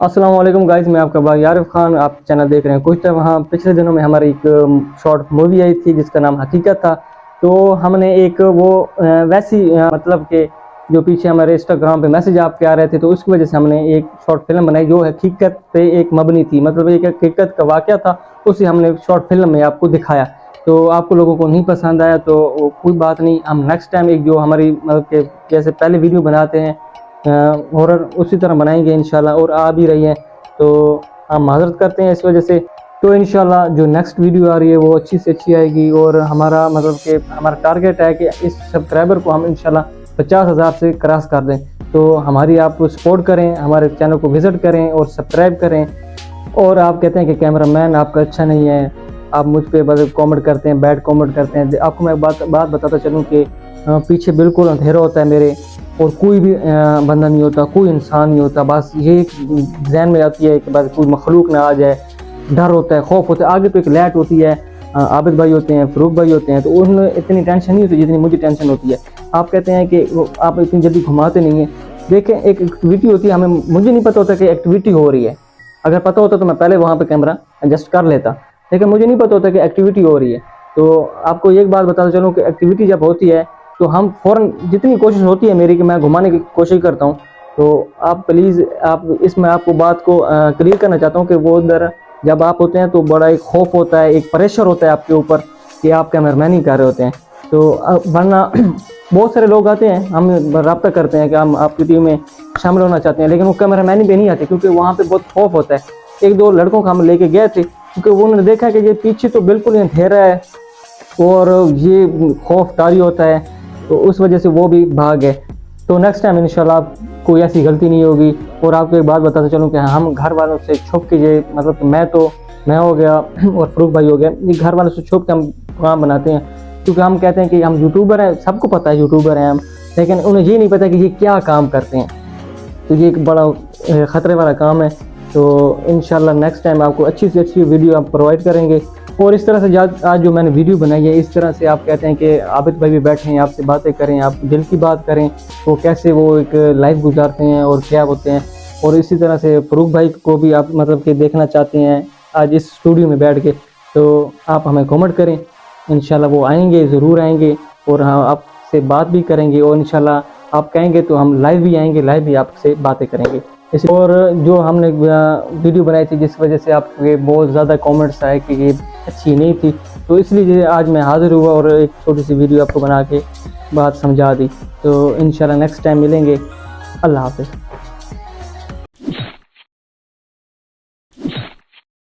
अस्सलाम वालेकुम गाइस, मैं आपका भाई आरिफ खान। आप चैनल देख रहे हैं कुछ तो वहाँ पिछले दिनों में हमारी एक शॉर्ट मूवी आई थी जिसका नाम हकीकत था। तो हमने एक वो वैसी मतलब कि जो पीछे हमारे इंस्टाग्राम पे मैसेज आपके आ रहे थे, तो उसकी वजह से हमने एक शॉर्ट फिल्म बनाई जो हकीकत पे एक मबनी थी, मतलब एक हकीकत का वाक़या था, उसे हमने शॉर्ट फिल्म में आपको दिखाया। तो आपको लोगों को नहीं पसंद आया तो कोई बात नहीं, हम नेक्स्ट टाइम एक जो हमारी मतलब कि जैसे पहले वीडियो बनाते हैं हॉरर उसी तरह बनाएंगे इंशाल्लाह, और आ भी रही है तो हम माजरत करते हैं इस वजह से। तो इंशाल्लाह जो नेक्स्ट वीडियो आ रही है वो अच्छी से अच्छी आएगी, और हमारा मतलब कि हमारा टारगेट है कि इस सब्सक्राइबर को हम इंशाल्लाह 50,000 से क्रॉस कर दें। तो हमारी आप सपोर्ट करें, हमारे चैनल को विज़िट करें और सब्सक्राइब करें। और आप कहते हैं कि कैमरा मैन आपका अच्छा नहीं है, आप मुझ पर मतलब कॉमेंट करते हैं, बैड कॉमेंट करते हैं। आपको मैं बात बताता चलूँ कि पीछे बिल्कुल अंधेरा होता है मेरे, और कोई भी बंदा नहीं होता, कोई इंसान नहीं होता। बस ये जहन में आती है कि बस कोई मखलूक ना आ जाए, डर होता है, खौफ होता है। आगे तो एक लाइट होती है, आबिद भाई होते हैं, फरूक भाई होते हैं, तो उन्हें इतनी टेंशन नहीं होती जितनी मुझे टेंशन होती है। आप कहते हैं कि आप इतनी जल्दी घुमाते नहीं हैं। देखें, एक एक्टिविटी होती है, हमें मुझे नहीं पता होता कि एक्टिविटी हो रही है। अगर पता होता तो मैं पहले वहाँ पे कैमरा एडजस्ट कर लेता, लेकिन मुझे नहीं पता होता कि एक्टिविटी हो रही है। तो आपको एक बात बताता चलूँ कि एक्टिविटी जब होती है तो हम फ़ौरन जितनी कोशिश होती है मेरी कि मैं घुमाने की कोशिश करता हूँ। तो आप प्लीज़ आप इसमें आपको बात को क्लियर करना चाहता हूँ कि वो उधर जब आप होते हैं तो बड़ा एक खौफ होता है, एक प्रेशर होता है आपके ऊपर कि आप कैमरामैनिंग कर रहे होते हैं। तो वरना बहुत सारे लोग आते हैं, हम रब्ता करते हैं कि हम आपकी टीम में शामिल होना चाहते हैं, लेकिन वो कैमरामैनिंग पे नहीं आते क्योंकि वहाँ पे बहुत खौफ होता है। एक दो लड़कों को हम लेके गए थे क्योंकि उन्होंने देखा कि ये पीछे तो बिल्कुल अंधेरा है और ये खौफ तारी होता है, तो उस वजह से वो भी भाग गए। तो नेक्स्ट टाइम इंशाल्लाह कोई ऐसी गलती नहीं होगी। और आपको एक बात बताते चलूँ कि हम घर वालों से छुप के ये मतलब मैं हो गया और फरूक भाई हो गया, ये घर वालों से छुप के हम काम बनाते हैं क्योंकि हम कहते हैं कि हम यूट्यूबर हैं, सबको पता है यूट्यूबर हैं हम, लेकिन उन्हें ये नहीं पता कि ये क्या काम करते हैं। तो ये एक बड़ा ख़तरे वाला काम है। तो इंशाल्लाह नेक्स्ट टाइम आपको अच्छी से अच्छी वीडियो आप प्रोवाइड करेंगे। और इस तरह से आज जो मैंने वीडियो बनाई है, इस तरह से आप कहते हैं कि आबिद भाई भी बैठे हैं, आपसे बातें करें, आप दिल की बात करें, वो कैसे वो एक लाइफ गुजारते हैं और क्या होते हैं। और इसी तरह से फरूक भाई को भी आप मतलब कि देखना चाहते हैं आज इस स्टूडियो में बैठ के, तो आप हमें कमेंट करें। इंशाल्लाह वो आएंगे, ज़रूर आएंगे, और हाँ आपसे बात भी करेंगे, और इंशाल्लाह आप कहेंगे तो हम लाइव भी आएंगे, लाइव भी आपसे बातें करेंगे। और जो हमने वीडियो बनाई थी जिस वजह से आपके बहुत ज़्यादा कमेंट्स आए कि ये अच्छी नहीं थी, तो इसलिए आज मैं हाज़िर हुआ और एक छोटी सी वीडियो आपको बना के बात समझा दी। तो इंशाल्लाह नेक्स्ट टाइम मिलेंगे। अल्लाह हाफ़िज़।